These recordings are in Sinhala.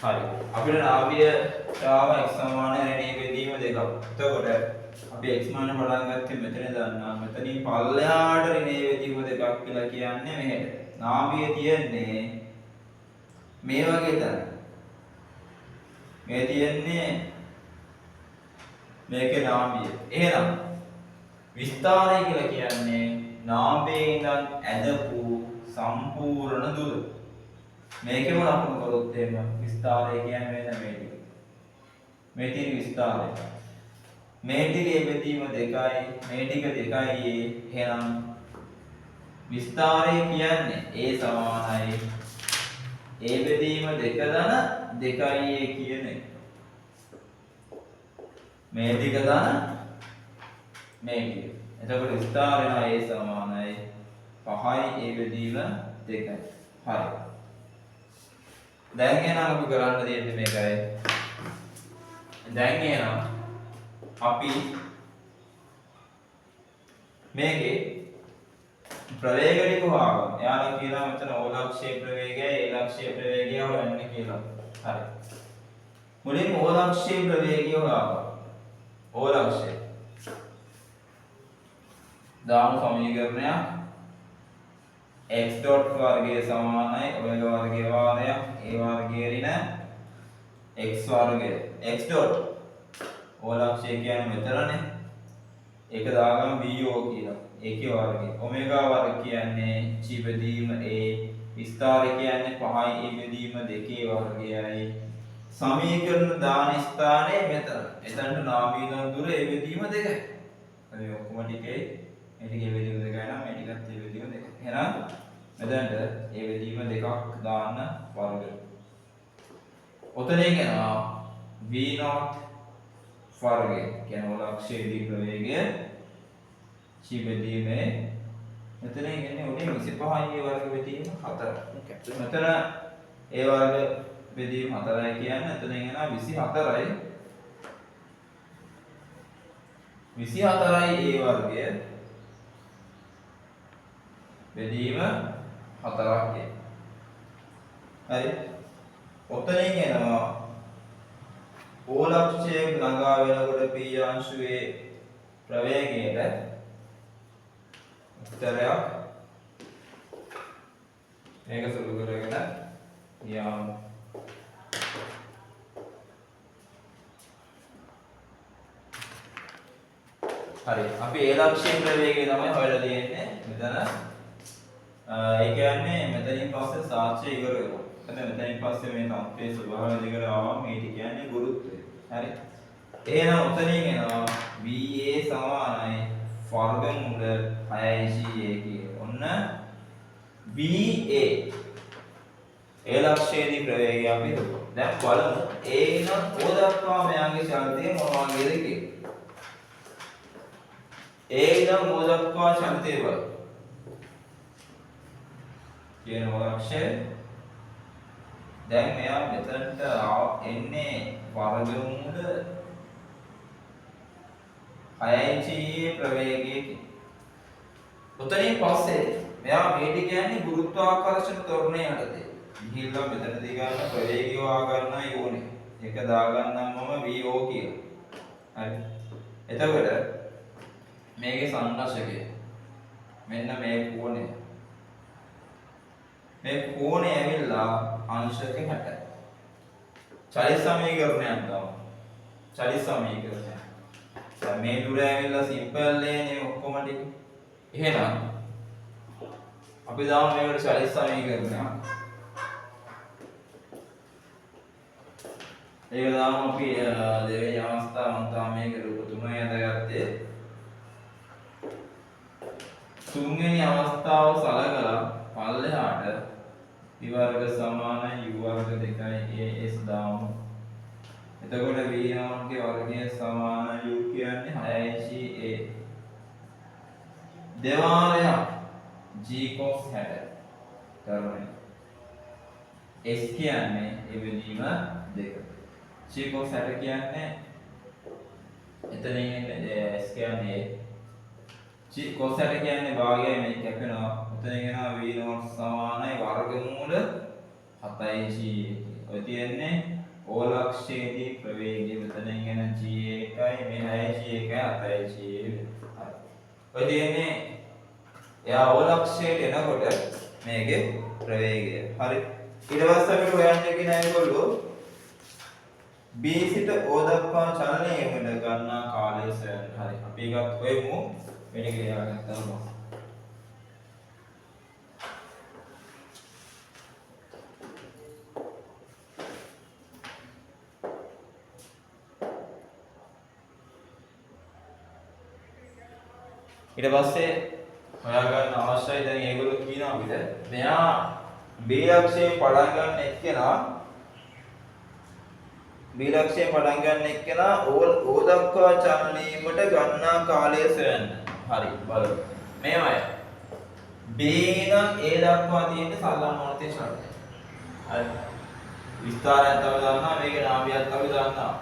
හරි. අපිට නාභියතාව x සමාන නේ බෙදීම දෙකක්. එතකොට අපි x මාන පටන් ගත්තේ මෙතන දාන්නා. මෙතනින් පල්ලෙහාට නේ බෙදීම දෙකක් කියලා කියන්නේ මෙහෙට. නාභිය තියන්නේ මේ වගේ තැන. මේ තියන්නේ මේකේ නාභිය. එහෙනම් විස්තාරය කියලා කියන්නේ නාභයේ ඉඳන් ඇදපු සම්පූර්ණ දුර. මේකෙම ලකුණු කරොත් එහෙම විස්තාරය කියන්නේ මෙන්න මේ ටික. මේ තියෙන විස්තාරය. මේ ටිකේ බෙදීම 2යි, මේ ටික 2යි. එහෙනම් විස්තාරය කියන්නේ a සමානයි a බෙදීම 2 ධන 2යි a කියන එක. මේ ටික ධන මේ ටික. එතකොට විස්තාරය a සමානයි 5යි a බෙදීම 2යි. හරි. දැන් එහෙනම් අපි කරන්න තියෙන්නේ මේකයි. දැන් එහෙනම් අපි මේකේ ප්‍රවේග ටික හොයාගමු. එයාලා කියනවා මෙතන O ලක්ෂයේ ප්‍රවේගයයි A ලක්ෂයේ ප්‍රවේගය හොයන්න කියලා. හරි. මුලින්ම O ලක්ෂයේ ප්‍රවේගය හොයාගමු. O ලක්ෂය. දාමු සමීකරණයක් x dot වර්ගය සමානයි ඔමෙගා වර්ගයේ වාරයක් a වර්ගයේ ඍණ x වර්ගය x dot O ලක්ෂය කියන්නේ මෙතරනේ ඒක දාගමු bo කියලා ඒකේ වර්ගය ඔමෙගා වර්ග කියන්නේ c බෙදීම a විස්තරය කියන්නේ 5යි a බෙදීම 2 වර්ගයයි සමීකරණ දාන ස්ථානයේ මෙතන එතනට නාභීන දුර a බෙදීම 2යි අපි ඔක්කොම ටිකේ මේ ටිකේ බෙදීම 2යි නම් මේ ටිකත් a බෙදීම 2යි එහෙනම් මෙතනට a බෙදීම 2ක් දාන්න වර්ග. ඔතනින් එනවා v0 වර්ගය. කියන්නේ O ලක්ෂයේදී ප්‍රවේගය c බෙදීමේ මෙතනින් එන්නේ උනේ 25යි වර්ග බෙදීම 4. මෙතන a වර්ග බෙදීම 4යි කියන්නේ එතනින් එනවා 24යි 24යි a වර්ගය බෙදීම 4ක් හරි. ඔතනින් එනවා O ලක්ෂයේ ළඟා වෙනකොට p අංශුවේ ප්‍රවේගයට උත්තරයක් මේක සුළු කරගෙන යමු. හරි. අපි A ලක්ෂයේ ප්‍රවේගය තමයි හොයලා තියෙන්නේ. මෙතන ඒ කියන්නේ මෙතනින් පස්සේ සාක්ෂි ඉවර වෙනවා. මෙතනින් පස්සේ මේ තත්ත්වයේ ස්වභාවය දිගට ආවම මේ ටික කියන්නේ ගුරුත්වය. හරි. එහෙනම් උතනින් එනවා VA සමානයි වර්ගමූල 6CA කියන. ඔන්න VA A ලක්ෂයේදී ප්‍රවේගය අපි හිතුවා. දැන් බලමු A නම් O දක්වා මෙයාගේ ශක්තිය මොනවා වගේද කියලා. A නම් O දක්වා ශක්තිය බලමු. කියන O ලක්ෂය දැන් මෙයා මෙතනට එන්නේ වර්ගමූල 6CA ප්‍රවේගයකින්. උතනින් පස්සේ මෙයා මේ ටික කියන්නේ ගුරුත්වාකර්ෂණ ත්වරණය යටතේ. ගිහිල්ලා මෙතනදී ගන්න ප්‍රවේගය හොයා ගන්නයි ඕනේ. ඒක දාගන්නම් මම VO කියලා. හරි. එතකොට මේකේ සම්නශකය මෙන්න මේ කෝණය. මේ කෝණය ඇවිල්ලා අංශක 60යි. චලිත සමීකරණයක් ගමු. චලිත සමීකරණය. දැන් මේ දුර ඇවිල්ලා සිම්පල් නේ ඔක්කොම ටික. එහෙනම් අපි දාමු මේකට චලිත සමීකරණයක්. ඒක දාමු අපි දෙවෙනි අවස්ථාව මම මේක රූප 3 යදාගත්තේ. තුන්වෙනි අවස්ථාව සලකලා පල්ලෙහාට v වර්ග සමාන u වර්ග 2යි as දාමු. එතකොට v0 ගේ වර්ගය සමාන u කියන්නේ 6ca. දෙවාරයක් g cos 60 කරන්නේ. s කියන්නේ ඒ බෙදීම 2. g cos 60 කියන්නේ එතනින් එන්නේ s කියන්නේ g cos 60 කියන්නේ භාගයයි මේ කැපෙනවා. එතනින් එනවා v0 සමානයි වර්ගමූල 7c. ඔය තියෙන්නේ ඕලක්ෂයේදී ප්‍රවේගය මෙතන ඉගෙන G1යි මේ 6 G1 7යි G1 හරි. ඔය තියෙන්නේ එයා ඕලක්ෂයට එනකොට මේකේ ප්‍රවේගය. හරි. ඊට පස්සේ අපිට හොයන්න කියන ඒගොල්ලෝ B සිට O දක්වා චලනය වෙන්න ගන්නා කාලය සොයන්න. හරි. අපි එකත් හොයමු. මේක ලියාගත්තාම ඊට පස්සේ හොයාගන්න අවශ්‍යයි. දැන් ඒගොල්ලෝ කියනවා අපිට මෙයා B අක්ෂයෙන් පටන් ගන්න එක්කෙනා B අක්ෂයෙන් පටන් ගන්න එක්කෙනා O දක්වා චලනීමට ගන්නා කාලය සොයන්න. හරි බලමු. මේවයි B ඉඳන් A දක්වා තියෙන සල්ලම් මොනතේ ශරණය. හරි. විස්තරයක් තව දාන්නවා මේකේ නාමයක් අපි දාන්නවා.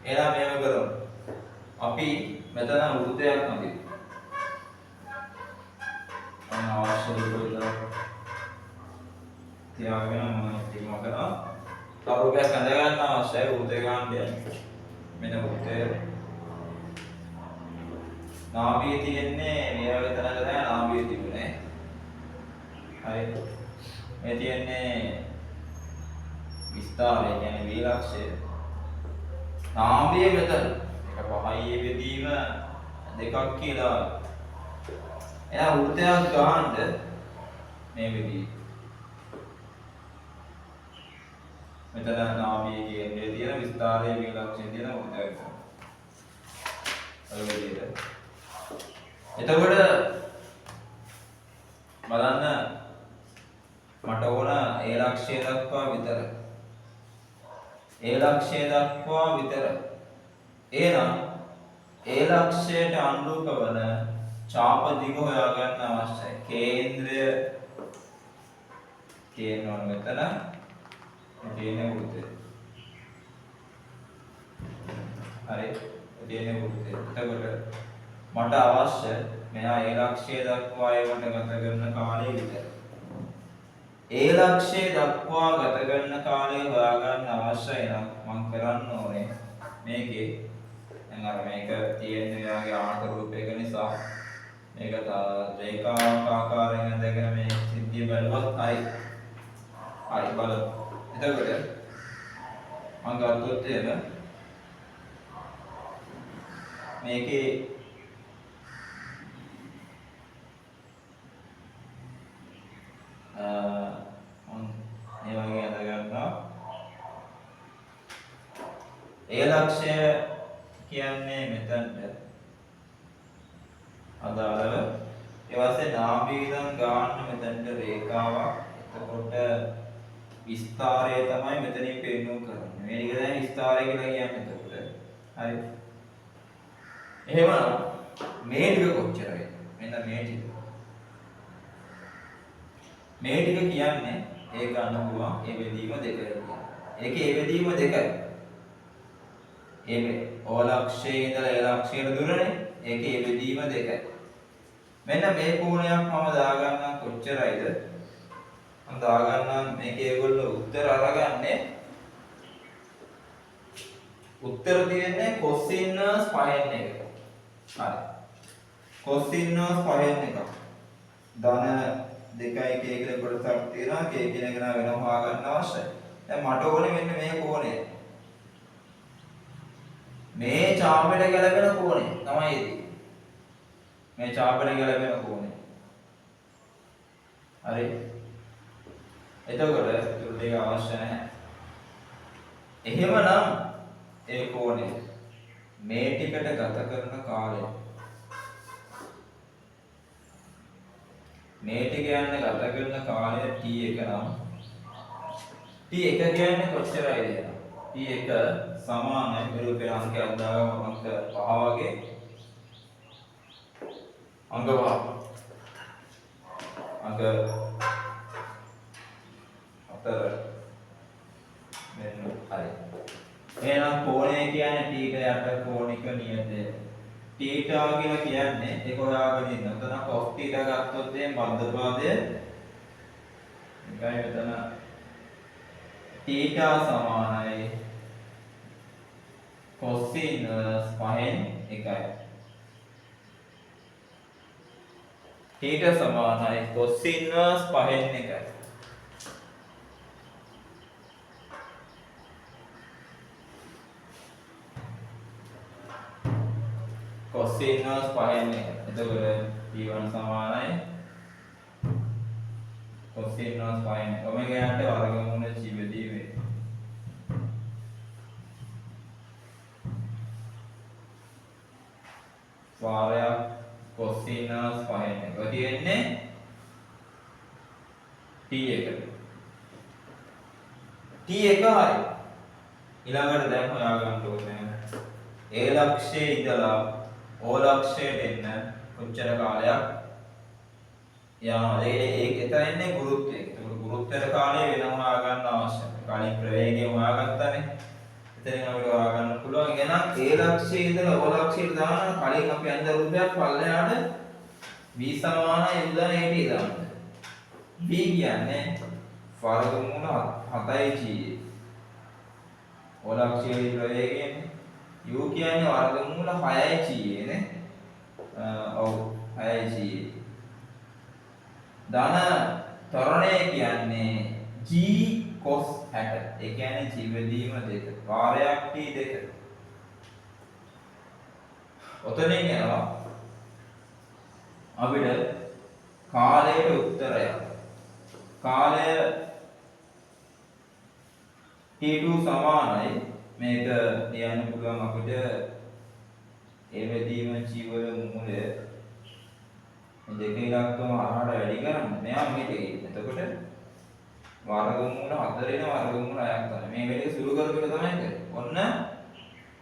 එහෙනම් මේව කරමු. අපි මෙතන වෘත්තයක් නැති අවශ්‍ය විදිහට තියාගෙන මම ඉතින් කරනවා. තරුපයක් අඳ ගන්න අවශ්‍යයි උදේ ගන්න යන්නේ. මෙන්න උදේ නාභිය තියෙන්නේ මේ වගේ තැනක තමයි නාභිය තිබුණේ. හරි. මේ තියෙන්නේ විස්තරය කියන්නේ වීලක්ෂය. නාභිය මෙතන. එක පහයි වෙදීම දෙකක් කියලා. එහෙනම් වෘත්තයක් ගන්න මේ විදිහේ. මෙතන නාභිය කියන්නේ තියෙන විස්තරයේ වීලක්ෂය තියෙන වෘත්තයක්. ඔය විදිහට. එතකොට බලන්න මට ඕන A ලක්ෂය දක්වා විතර. A ලක්ෂය දක්වා විතර. එහෙනම් A ලක්ෂයට අනුරූප වන ඡාප දිග හොයා ගන්න අවශ්‍යයි. කේන්ද්‍රය කියනවා මෙතන තියෙන වෘත්තය. හරි. තියෙන වෘත්තය. එතකොට මට අවශ්‍ය මෙහා A ලක්ෂය දක්වා ඒවට ගත කරන කාලය විතර. A ලක්ෂය දක්වා ගත කරන කාලය හොයාගන්න අවශ්‍යයි නම් මම කරන්න ඕනේ මේකේ දැන් අර මේක තියෙන යාගේ ආකාර රූපයක නිසා මේක රේඛාවක් ආකාරයෙන් ඇඳගෙන මේ සිද්ධිය බලවත් හරි. හරි බලමු. එතකොට මම ගත්තොත් එහෙම මේකේ මේ වගේ අඳ ගන්නවා. A ලක්ෂය කියන්නේ මෙතනට අදාළව ඊපස්සේ නාභිය ඉඳන් ගන්න මෙතනට රේඛාවක්. එතකොට විස්තරය තමයි මෙතනින් පෙන්වන්න කරන්නේ. මේක දැන් විස්තරය කියලා කියන්නේ එතකොට. හරි. එහෙමනම් මේ ටික කොච්චරද? මෙන්න මේ ටික. මේ ටික කියන්නේ ඒ ගන්න පුළුවන් ඒ බෙදීම දෙක කියන්නේ. ඒකේ ඒ බෙදීම දෙකයි. ඒ ඕලක්ෂයේ ඉඳලා ඒ ලක්ෂයට දුරනේ. ඒකේ ඒ බෙදීම දෙකයි. මෙන්න මේ කෝණයක් මම දාගන්නම් කොච්චරයිද? මම දාගන්නම් මේකේ ඒගොල්ලෝ උත්තර අරගන්නේ උත්තර තියෙන්නේ cos inverse phi n එක. හරි. cos inverse phi n එක. ධන 2යි k කියලා කොටසක් තියෙනවා. k කියන එක නා වෙනම හොයාගන්න අවශ්‍යයි. දැන් මට ඕනේ මෙන්න මේ කෝණය. මේ ඡාපයට ගැලපෙන කෝණය තමයි එදී. මේ ඡාපයට ගැලපෙන කෝණය. හරි. එතකොට තුඩේක අවශ්‍ය නැහැ. එහෙමනම් ඒ කෝණය මේ ටිකට ගත කරන කාලය මේ ටික යන්නේ ගත කරන කාලය t1 නම් t1 කියන්නේ කොච්චරයිද? t1 සමානයි රූපේ අංකයක් දාගම අංක 5 වගේ අංක 5 අංක 4 මෙන්න හරි. එහෙනම් කෝණය කියන්නේ θ යට කෝණික නියතය. θ කියලා කියන්නේ ඒක හොයාගෙන ඉන්න. එතන cos θ ගත්තොත් එහෙනම් බද්ධ පාදය එකයි මෙතන theta සමානයි cos inverse 5න් 1යි. theta සමානයි cos inverse 5න් 1යි. cos inverse 5න් 1යි. එතකොට P1 සමානයි cos inverse 5න් 1. ඔමෙගා යන්ට වර්ගමූල g බෙදී වේ. වාරයක් cos inverse 5න් 1. ඔය තියෙන්නේ T1. T1 හරි. ඊළඟට දැන් හොයාගන්න ඕනේ A ලක්ෂයේ ඉඳලා O ලක්ෂයට එන්න කොච්චර කාලයක් යනවාද? ඒක එතනින්නේ ගුරුත්වය. ඒක ගුරුත්වයට කාලය වෙනම හොයාගන්න අවශ්‍යයි. කලින් ප්‍රවේගය හොයාගත්තානේ. එතනින් අපිට හොයාගන්න පුළුවන්. එහෙනම් A ලක්ෂයේ ඉඳලා O ලක්ෂයට දාන කලින් අපි අnder රුපියක් පල්ලෙහාට v සමානයි උදාන 80 දාන්න. v කියන්නේ වර්ගමූල 7යි g. O ලක්ෂයේ ප්‍රවේගයනේ. u කියන්නේ වර්ගමූල 6යි g නේ. ඔව් 6යි g. ධන ත්වරණය කියන්නේ g cos 60. ඒ කියන්නේ g බෙදීම 2. වාරයක් t 2. ඔතනින් යනවා අපිට කාලයට උත්තරය. කාලය t2 සමානයි මේක ලියන්න පුළුවන් අපිට ඒ බෙදීම g වල මූලය දෙක ඉලක්කම අරහට වැඩි කරන්න. මෙයා මෙහෙට ගිහින්. එතකොට වර්ගමූල 4 වෙන වර්ගමූල 6ක් ගන්න. මේ වැඩි සුළු කරපු එක තමයි කරන්නේ. ඔන්න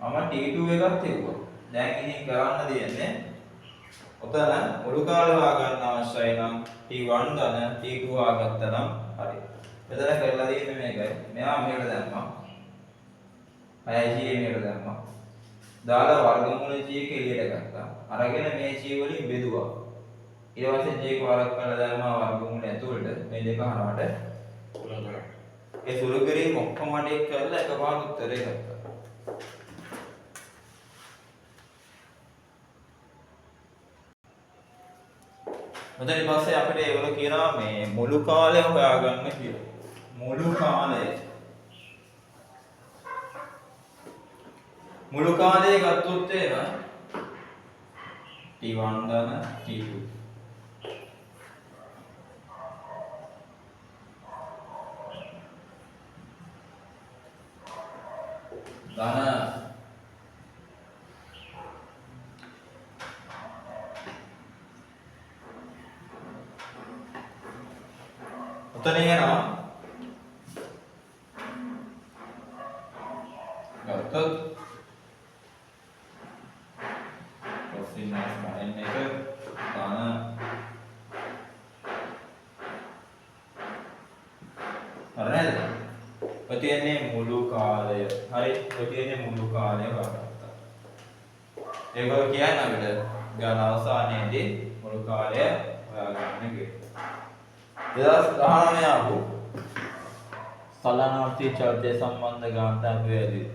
මම T2 එකක් තියුවා. දැන් ඉතින් කරන්න දෙන්නේ ඔතන මුළු කාලය හොයාගන්න අවශ්‍යයි නම් T1 ගන්න T2 හොයාගත්තා නම් හරි. මෙතන කරලා දෙන්නේ මේකයි. මෙයා මෙහෙට දැම්මා. 6G මෙහෙට දැම්මා. දාලා වර්ගමූල G එක එළියට ගත්තා. අරගෙන මේ G වලින් බෙදුවා. ඊට පස්සේ J වරක් කරලා දැම්මා වර්ගමූල ඇතුළට මේ දෙක හරවට සුළු කරා. ඒ සුළු කිරීම ඔක්කොම ටික කරලා එකපාර උත්තරේ ගත්තා. මෙතන පස්සේ අපිට ඒවල කියනවා මේ මුළු කාලය හොයාගන්න කියලා. මුළු කාලය. මුළු කාලය ගත්තොත් එහෙම T1 ධන T2 ධන උතන යනවා ගත්තොත් cos inverse n එක ධන හරිද? ඔය තියෙන්නේ මුළු කාලය. හරි. ඔය තියෙන්නේ මුළු කාලය වගත්තා. ඒකෝ කියන්නේ අපිට ගාන අවසානයේදී මුළු කාලය හොයාගන්න කියලා. 2019 ආපු සලනාර්ථී චර්යාවේ සම්බන්ධ ගාන්ට අපි වැදී